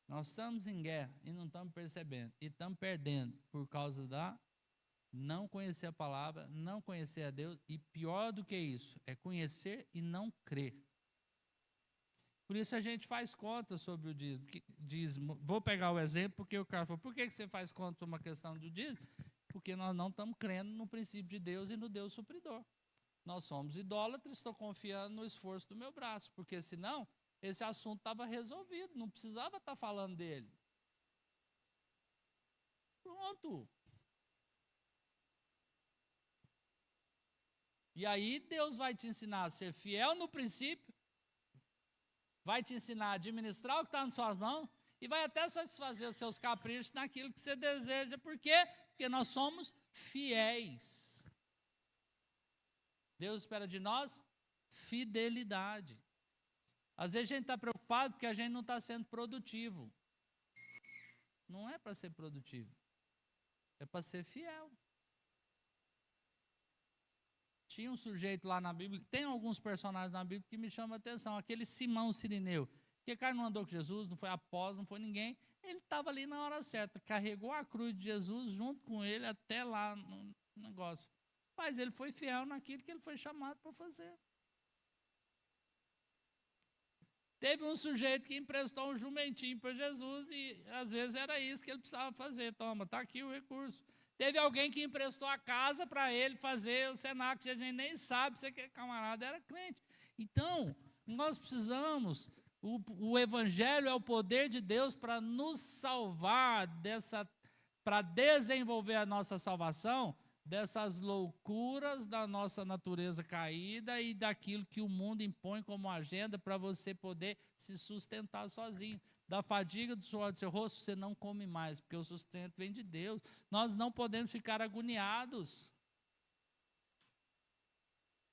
Nós estamos em guerra e não estamos percebendo. E estamos perdendo por causa da não conhecer a palavra, não conhecer a Deus. E pior do que isso, é conhecer e não crer. Por isso a gente faz conta sobre o dízimo. Vou pegar o exemplo, porque o cara falou, por que você faz conta por uma questão do dízimo? Porque nós não estamos crendo no princípio de Deus e no Deus supridor. Nós somos idólatras, estou confiando no esforço do meu braço, porque senão esse assunto estava resolvido, não precisava estar falando dele. Pronto. E aí Deus vai te ensinar a ser fiel no princípio, vai te ensinar a administrar o que está nas suas mãos e vai até satisfazer os seus caprichos naquilo que você deseja. Por quê? Porque nós somos fiéis. Deus espera de nós fidelidade. Às vezes a gente está preocupado porque a gente não está sendo produtivo. Não é para ser produtivo, é para ser fiel. Tinha um sujeito lá na Bíblia, tem alguns personagens na Bíblia que me chamam a atenção. Aquele Simão Cirineu, que cara não andou com Jesus, não foi apóstolo, não foi ninguém. Ele estava ali na hora certa, carregou a cruz de Jesus junto com ele até lá no negócio. Mas ele foi fiel naquilo que ele foi chamado para fazer. Teve um sujeito que emprestou um jumentinho para Jesus e às vezes era isso que ele precisava fazer. Toma, está aqui o recurso. Teve alguém que emprestou a casa para ele fazer o cenáculo, que a gente nem sabe se aquele camarada era crente. Então, nós precisamos, o Evangelho é o poder de Deus para nos salvar para desenvolver a nossa salvação dessas loucuras da nossa natureza caída e daquilo que o mundo impõe como agenda para você poder se sustentar sozinho. Da fadiga do suor do seu rosto, você não come mais, porque o sustento vem de Deus. Nós não podemos ficar agoniados.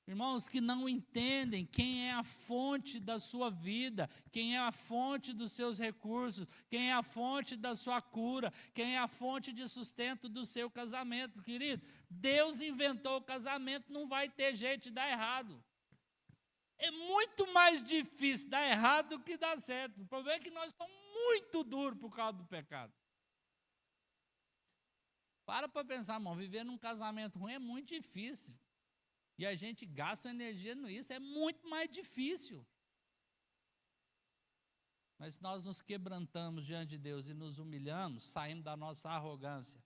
Irmãos que não entendem quem é a fonte da sua vida, quem é a fonte dos seus recursos, quem é a fonte da sua cura, quem é a fonte de sustento do seu casamento, querido. Deus inventou o casamento, não vai ter jeito de dar errado. É muito mais difícil dar errado do que dar certo. O problema é que nós somos muito duros por causa do pecado. Para pensar, irmão, viver num casamento ruim é muito difícil. E a gente gasta energia nisso, é muito mais difícil. Mas se nós nos quebrantamos diante de Deus e nos humilhamos, saímos da nossa arrogância,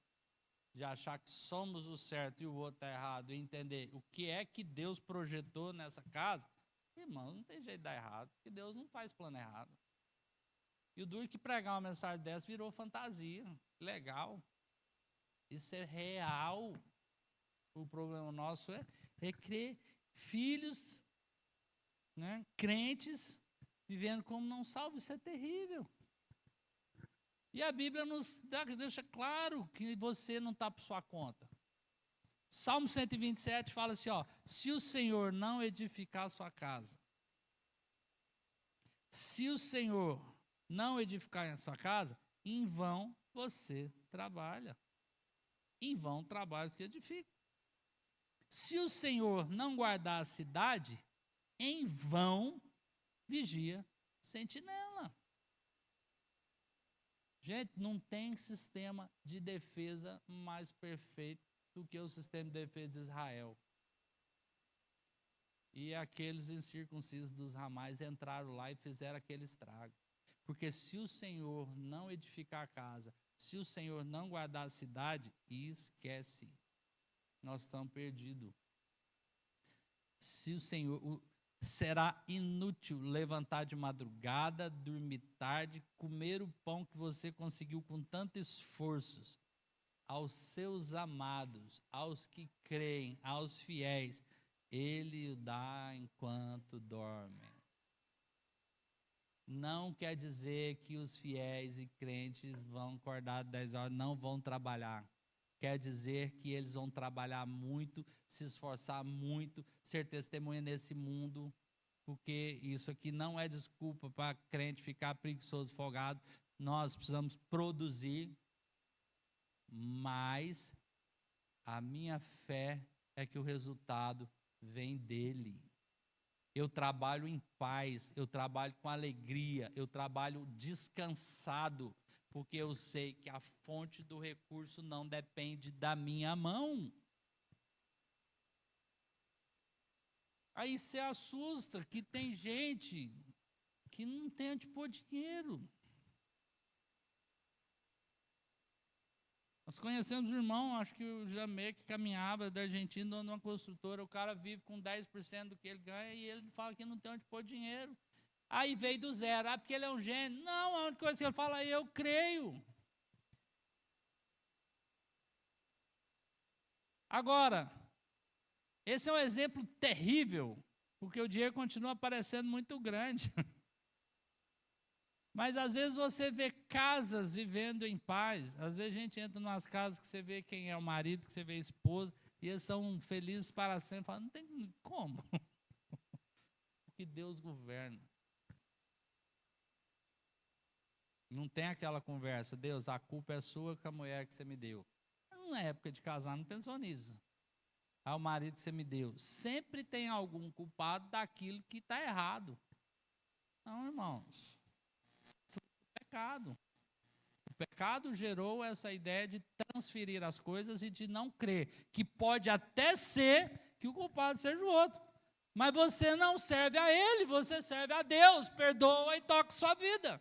de achar que somos o certo e o outro está errado, e entender o que é que Deus projetou nessa casa, irmão, não tem jeito de dar errado, porque Deus não faz plano errado. E o duro que pregar uma mensagem dessa virou fantasia, legal. Isso é real. O problema nosso é crer filhos, né, crentes, vivendo como não salvos. Isso é terrível. E a Bíblia nos deixa claro que você não está por sua conta. Salmo 127 fala assim, ó, se o Senhor não edificar a sua casa, se o Senhor não edificar a sua casa, em vão você trabalha. Em vão trabalha os que edificam. Se o Senhor não guardar a cidade, em vão vigia sentinela. Gente, não tem sistema de defesa mais perfeito do que o sistema de defesa de Israel. E aqueles incircuncisos dos ramais entraram lá e fizeram aquele estrago. Porque se o Senhor não edificar a casa, se o Senhor não guardar a cidade, esquece. Nós estamos perdidos. Se o Senhor, será inútil levantar de madrugada, dormir tarde, comer o pão que você conseguiu com tanto esforço. Aos seus amados, aos que creem, aos fiéis, Ele o dá enquanto dormem. Não quer dizer que os fiéis e crentes vão acordar 10 horas, não vão trabalhar. Quer dizer que eles vão trabalhar muito, se esforçar muito, ser testemunha nesse mundo, porque isso aqui não é desculpa para crente ficar preguiçoso, folgado. Nós precisamos produzir, mas A minha fé é que o resultado vem dele. Eu trabalho em paz, eu trabalho com alegria, eu trabalho descansado, porque eu sei que a fonte do recurso não depende da minha mão. Aí você assusta que tem gente que não tem onde pôr dinheiro. Nós conhecemos um irmão, acho que o Jamé, que caminhava da Argentina, numa construtora, o cara vive com 10% do que ele ganha e ele fala que não tem onde pôr dinheiro. Aí veio do zero, porque ele é um gênio. Não, a única coisa que ele fala é: eu creio. Agora, esse é um exemplo terrível, porque o dinheiro continua parecendo muito grande. Mas às vezes você vê casas vivendo em paz. Às vezes a gente entra em umas casas que você vê quem é o marido, que você vê a esposa, e eles são felizes para sempre. Fala, não tem como. Porque Deus governa. Não tem aquela conversa: Deus, a culpa é sua com a mulher que você me deu. Na época de casar não pensou nisso. Ah, o marido que você me deu. Sempre tem algum culpado daquilo que está errado. Não, irmãos. Pecado. O pecado gerou essa ideia de transferir as coisas e de não crer, que pode até ser que o culpado seja o outro, mas você não serve a ele, você serve a Deus, perdoa e toca sua vida.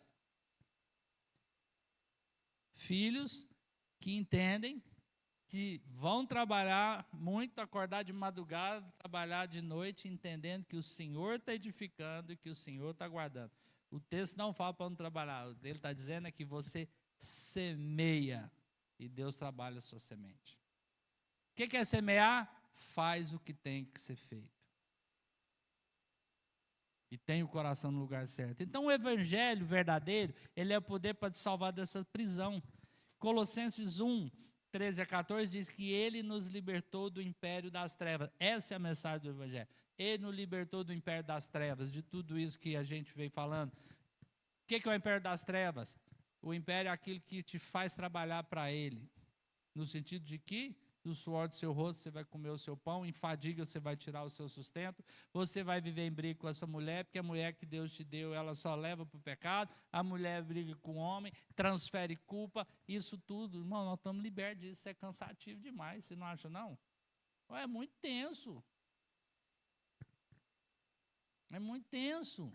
Filhos que entendem que vão trabalhar muito, acordar de madrugada, trabalhar de noite, entendendo que o Senhor está edificando e que o Senhor está guardando. O texto não fala para não trabalhar, ele está dizendo é que você semeia e Deus trabalha a sua semente. O que é semear? Faz o que tem que ser feito. E tem o coração no lugar certo. Então o evangelho verdadeiro, ele é o poder para te salvar dessa prisão. Colossenses 1, 13 a 14 diz que ele nos libertou do império das trevas. Essa é a mensagem do evangelho. Ele nos libertou do império das trevas, de tudo isso que a gente veio falando. O que é o império das trevas? O império é aquilo que te faz trabalhar para ele. No sentido de que do suor do seu rosto você vai comer o seu pão, em fadiga você vai tirar o seu sustento, você vai viver em briga com essa mulher, porque a mulher que Deus te deu, ela só leva para o pecado, a mulher briga com o homem, transfere culpa, isso tudo, irmão, nós estamos libertos disso, isso é cansativo demais, você não acha não? É muito tenso. É muito tenso.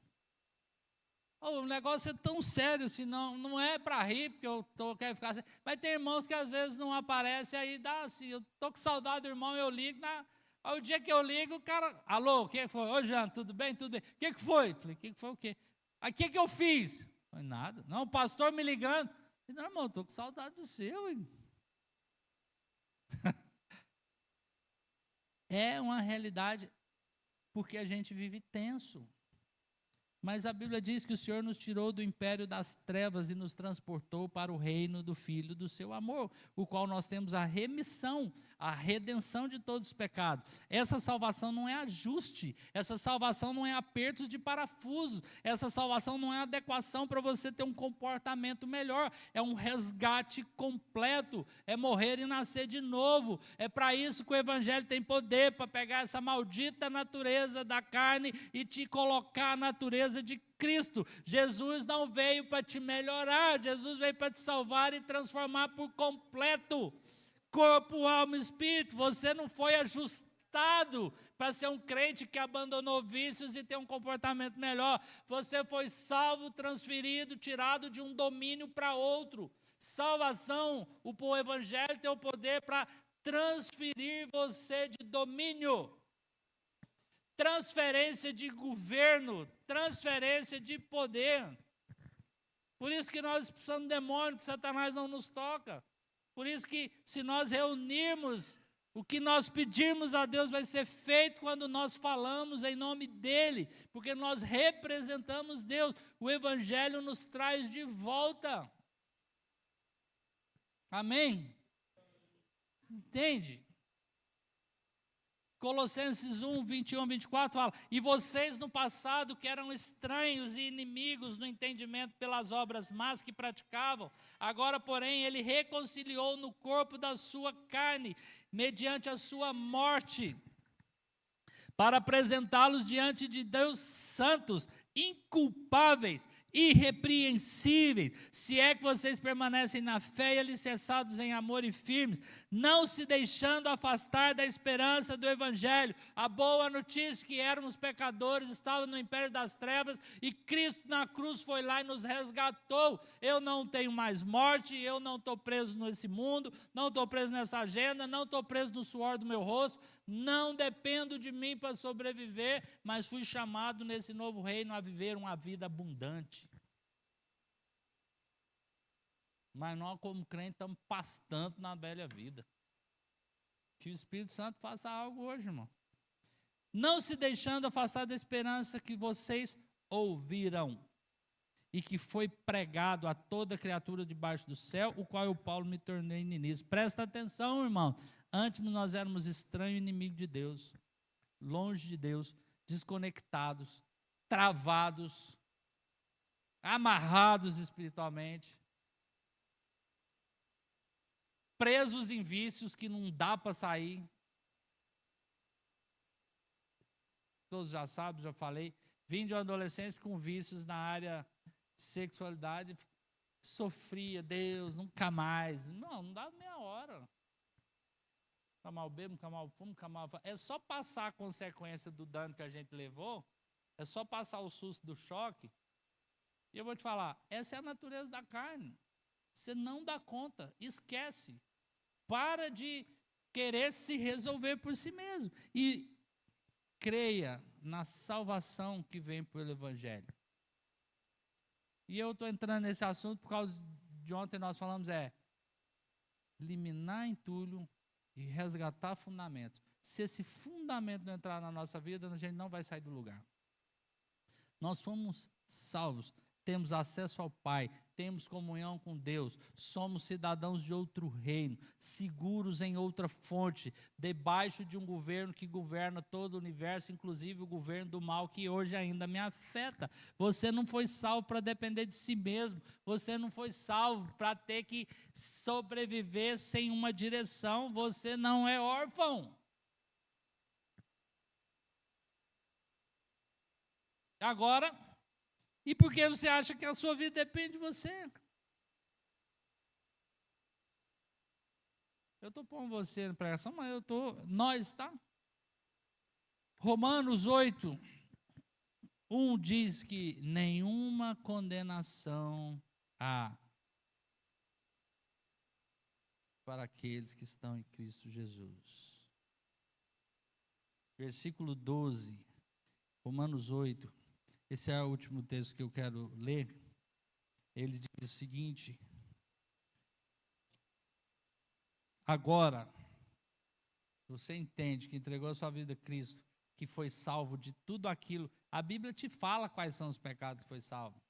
O negócio é tão sério, assim, não é para rir, porque eu quero ficar assim. Mas tem irmãos que às vezes não aparecem, aí dá assim, eu estou com saudade do irmão, eu ligo, aí o dia que eu ligo, o cara, alô, o que foi? Ô, Jean, tudo bem? Tudo bem. O que foi? Falei, o que foi o quê? Aí o que eu fiz? Foi nada. Não, o pastor me ligando. Falei, não, irmão, estou com saudade do seu, hein? É uma realidade, porque a gente vive tenso. Mas a Bíblia diz que o Senhor nos tirou do império das trevas e nos transportou para o reino do Filho do seu amor, o qual nós temos a remissão, a redenção de todos os pecados. Essa salvação não é ajuste, essa salvação não é apertos de parafuso, essa salvação não é adequação para você ter um comportamento melhor, é um resgate completo, é morrer e nascer de novo. É para isso que o Evangelho tem poder, para pegar essa maldita natureza da carne e te colocar a natureza de Cristo. Jesus não veio para te melhorar, Jesus veio para te salvar e transformar por completo, corpo, alma e espírito. Você não foi ajustado para ser um crente que abandonou vícios e ter um comportamento melhor. Você foi salvo, transferido, tirado de um domínio para outro. Salvação, o Evangelho tem o poder para transferir você de domínio. Transferência de governo, transferência de poder. Por isso que nós precisamos de demônio, porque Satanás não nos toca. Por isso que se nós reunirmos, o que nós pedirmos a Deus vai ser feito quando nós falamos em nome dEle, porque nós representamos Deus. O Evangelho nos traz de volta. Amém? Entende? Colossenses 1, 21, 24 fala: e vocês no passado que eram estranhos e inimigos no entendimento pelas obras más que praticavam, agora porém ele reconciliou no corpo da sua carne, mediante a sua morte, para apresentá-los diante de Deus santos, inculpáveis, irrepreensíveis, se é que vocês permanecem na fé e alicerçados em amor e firmes, não se deixando afastar da esperança do Evangelho, a boa notícia que éramos pecadores, estávamos no império das trevas e Cristo na cruz foi lá e nos resgatou. Eu não tenho mais morte, eu não estou preso nesse mundo, não estou preso nessa agenda, não estou preso no suor do meu rosto, não dependo de mim para sobreviver, mas fui chamado nesse novo reino a viver uma vida abundante. Mas nós, como crentes, estamos pastando na velha vida. Que o Espírito Santo faça algo hoje, irmão. Não se deixando afastar da esperança que vocês ouviram e que foi pregado a toda criatura debaixo do céu, o qual eu, Paulo, me tornei ministro. Presta atenção, irmão. Antes nós éramos estranhos e inimigos de Deus, longe de Deus, desconectados, travados, amarrados espiritualmente, presos em vícios que não dá para sair. Todos já sabem, já falei. Vim de uma adolescência com vícios na área de sexualidade, sofria, Deus, nunca mais. Não dá meia hora. Nunca mal bebo, nunca mal fumo, nunca mal... É só passar a consequência do dano que a gente levou, é só passar o susto do choque. E eu vou te falar, essa é a natureza da carne. Você não dá conta, esquece. Para de querer se resolver por si mesmo. E creia na salvação que vem pelo Evangelho. E eu estou entrando nesse assunto por causa de ontem nós falamos, eliminar entulho e resgatar fundamentos. Se esse fundamento não entrar na nossa vida, a gente não vai sair do lugar. Nós fomos salvos, temos acesso ao Pai, temos comunhão com Deus, somos cidadãos de outro reino, seguros em outra fonte, debaixo de um governo que governa todo o universo, inclusive o governo do mal que hoje ainda me afeta. Você não foi salvo para depender de si mesmo, você não foi salvo para ter que sobreviver sem uma direção, você não é órfão. Agora, e por que você acha que a sua vida depende de você? Eu estou pondo você na pregação, mas nós, tá? Romanos 8, 1 diz que nenhuma condenação há para aqueles que estão em Cristo Jesus. Versículo 12, Romanos 8. Esse é o último texto que eu quero ler. Ele diz o seguinte: agora, você entende que entregou a sua vida a Cristo, que foi salvo de tudo aquilo. A Bíblia te fala quais são os pecados que foi salvo.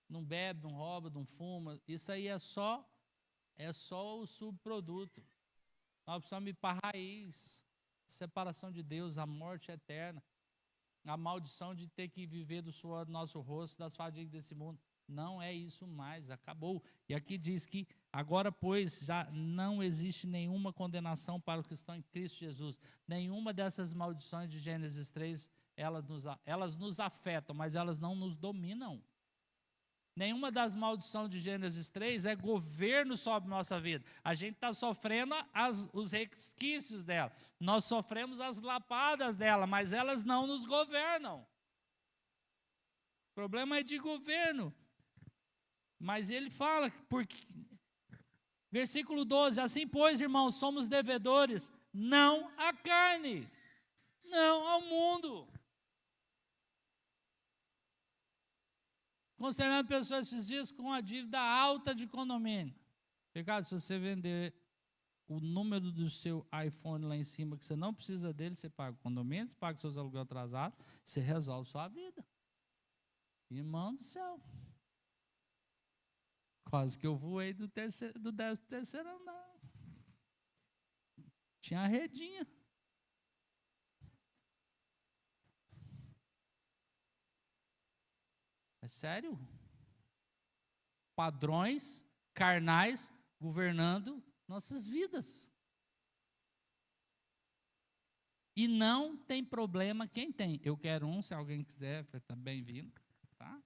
Não bebe, não rouba, não fuma. Isso aí é só o subproduto. Nós precisamos ir para a raiz. Separação de Deus, a morte eterna. A maldição de ter que viver do suor do nosso rosto, das fadigas desse mundo. Não é isso mais, acabou. E aqui diz que agora, pois, já não existe nenhuma condenação para os que estão em Cristo Jesus. Nenhuma dessas maldições de Gênesis 3, elas nos afetam, mas elas não nos dominam. Nenhuma das maldições de Gênesis 3 é governo sobre nossa vida. A gente está sofrendo os resquícios dela. Nós sofremos as lapadas dela, mas elas não nos governam. O problema é de governo. Mas ele fala, versículo 12, assim pois, irmãos, somos devedores, não à carne, não ao mundo. Considerando pessoas esses dias com a dívida alta de condomínio. Ricardo, se você vender o número do seu iPhone lá em cima, que você não precisa dele, você paga o condomínio, você paga seus aluguel atrasados, você resolve sua vida. Irmão do céu. Quase que eu voei do 10º andar. Tinha a redinha. É sério? Padrões carnais governando nossas vidas. E não tem problema quem tem. Eu quero um, se alguém quiser, está bem-vindo. Tá?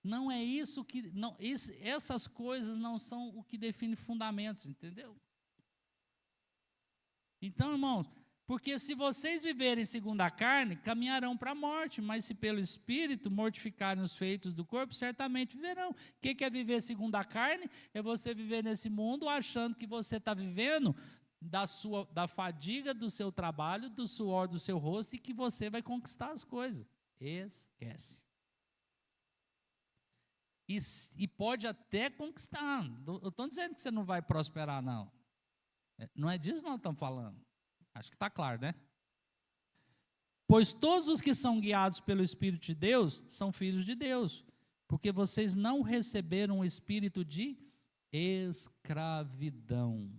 Não é isso que... Não, essas coisas não são o que define fundamentos, entendeu? Então, irmãos, porque se vocês viverem segundo a carne, caminharão para a morte, mas se pelo Espírito mortificarem os feitos do corpo, certamente viverão. O que é viver segundo a carne? É você viver nesse mundo achando que você está vivendo da fadiga do seu trabalho, do suor do seu rosto, e que você vai conquistar as coisas. Esquece. E pode até conquistar. Eu estou dizendo que você não vai prosperar, não. Não é disso que nós estamos falando. Acho que está claro, né? Pois todos os que são guiados pelo Espírito de Deus são filhos de Deus, porque vocês não receberam o espírito de escravidão.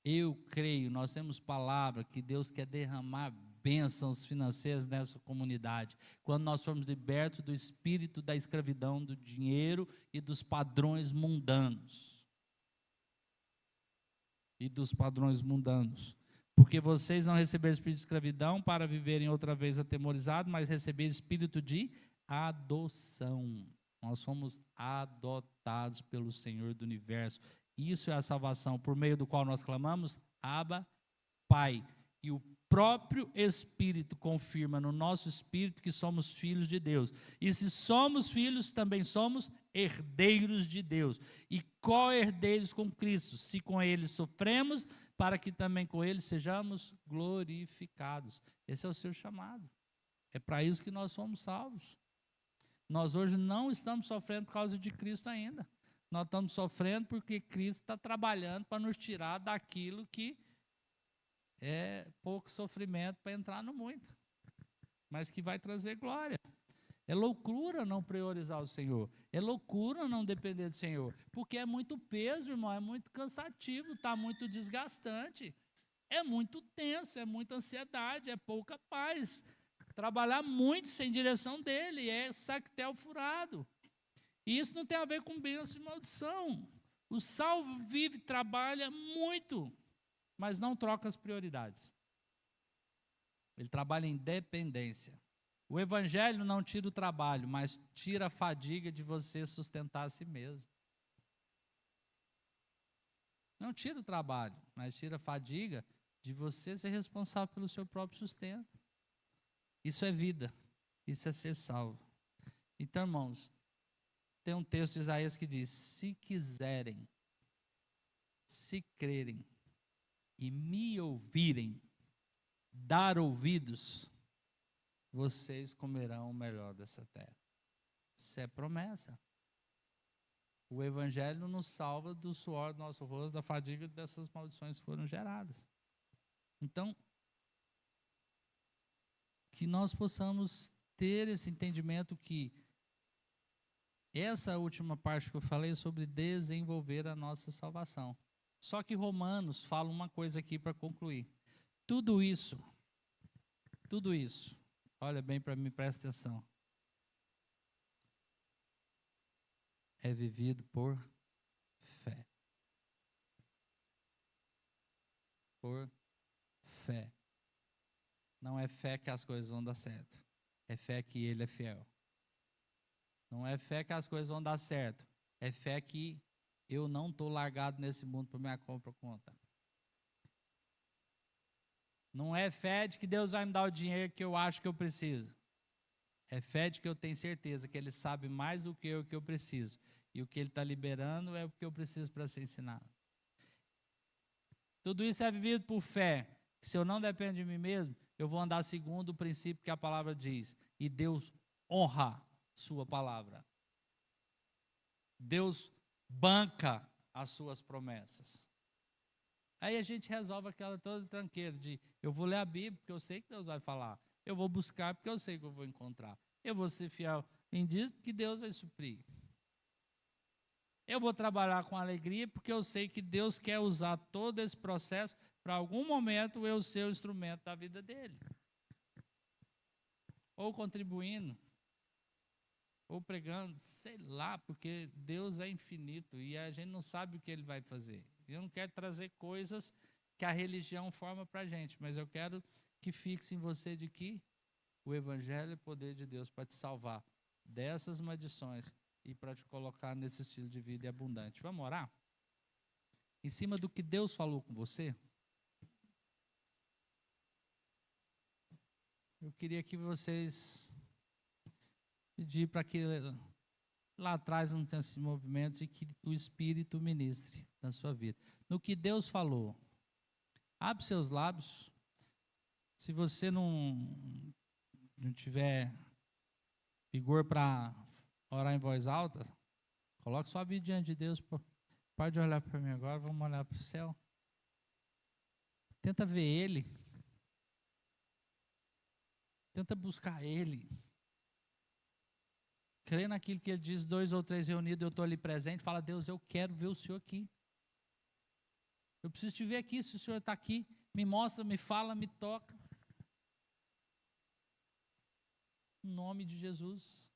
Eu creio, nós temos palavra que Deus quer derramar bênçãos financeiras nessa comunidade, quando nós formos libertos do espírito da escravidão, do dinheiro e dos padrões mundanos. Porque vocês não receberam espírito de escravidão para viverem outra vez atemorizados, mas receberam espírito de adoção. Nós somos adotados pelo Senhor do universo. Isso é a salvação, por meio do qual nós clamamos, Abba, Pai. E o próprio Espírito confirma no nosso espírito que somos filhos de Deus. E se somos filhos, também somos herdeiros de Deus. E co-herdeiros com Cristo, se com Ele sofremos, para que também com Ele sejamos glorificados. Esse é o seu chamado. É para isso que nós somos salvos. Nós hoje não estamos sofrendo por causa de Cristo ainda. Nós estamos sofrendo porque Cristo está trabalhando para nos tirar daquilo que é pouco sofrimento para entrar no muito, mas que vai trazer glória. É loucura não priorizar o Senhor. É loucura não depender do Senhor. Porque é muito peso, irmão, é muito cansativo, está muito desgastante. É muito tenso, é muita ansiedade, é pouca paz. Trabalhar muito sem direção dele, é sactel furado. E isso não tem a ver com bênção e maldição. O salvo vive, trabalha muito, mas não troca as prioridades. Ele trabalha em dependência. O evangelho não tira o trabalho, mas tira a fadiga de você sustentar a si mesmo. Não tira o trabalho, mas tira a fadiga de você ser responsável pelo seu próprio sustento. Isso é vida, isso é ser salvo. Então, irmãos, tem um texto de Isaías que diz: se quiserem, se crerem e me ouvirem, dar ouvidos, vocês comerão o melhor dessa terra. Isso é promessa. O evangelho nos salva do suor do nosso rosto, da fadiga dessas maldições que foram geradas. Então, que nós possamos ter esse entendimento que essa última parte que eu falei é sobre desenvolver a nossa salvação. Só que Romanos fala uma coisa aqui para concluir. Tudo isso, olha bem para mim, presta atenção. É vivido por fé. Por fé. Não é fé que as coisas vão dar certo. É fé que Ele é fiel. Não é fé que as coisas vão dar certo. É fé que eu não estou largado nesse mundo para minha própria conta. Não é fé de que Deus vai me dar o dinheiro que eu acho que eu preciso. É fé de que eu tenho certeza que Ele sabe mais do que eu preciso. E o que Ele está liberando é o que eu preciso para ser ensinado. Tudo isso é vivido por fé. Se eu não dependo de mim mesmo, eu vou andar segundo o princípio que a palavra diz. E Deus honra sua palavra. Deus banca as suas promessas. Aí a gente resolve aquela toda tranqueira de eu vou ler a Bíblia porque eu sei que Deus vai falar. Eu vou buscar porque eu sei que eu vou encontrar. Eu vou ser fiel em Deus porque Deus vai suprir. Eu vou trabalhar com alegria porque eu sei que Deus quer usar todo esse processo para algum momento eu ser o instrumento da vida dele. Ou contribuindo ou pregando, sei lá, porque Deus é infinito e a gente não sabe o que Ele vai fazer. Eu não quero trazer coisas que a religião forma para a gente, mas eu quero que fixe em você de que o Evangelho é o poder de Deus para te salvar dessas maldições e para te colocar nesse estilo de vida abundante. Vamos orar? Em cima do que Deus falou com você, eu queria que vocês pedir para que lá atrás não tenha esses movimentos e que o Espírito ministre na sua vida. No que Deus falou, abre seus lábios. Se você não tiver vigor para orar em voz alta, coloque sua vida diante de Deus. Pode olhar para mim agora, vamos olhar para o céu. Tenta ver Ele. Tenta buscar Ele. Crê naquilo que Ele diz, 2 ou 3 reunidos, eu estou ali presente. Fala, Deus, eu quero ver o Senhor aqui. Eu preciso te ver aqui, se o Senhor está aqui. Me mostra, me fala, me toca. Em nome de Jesus.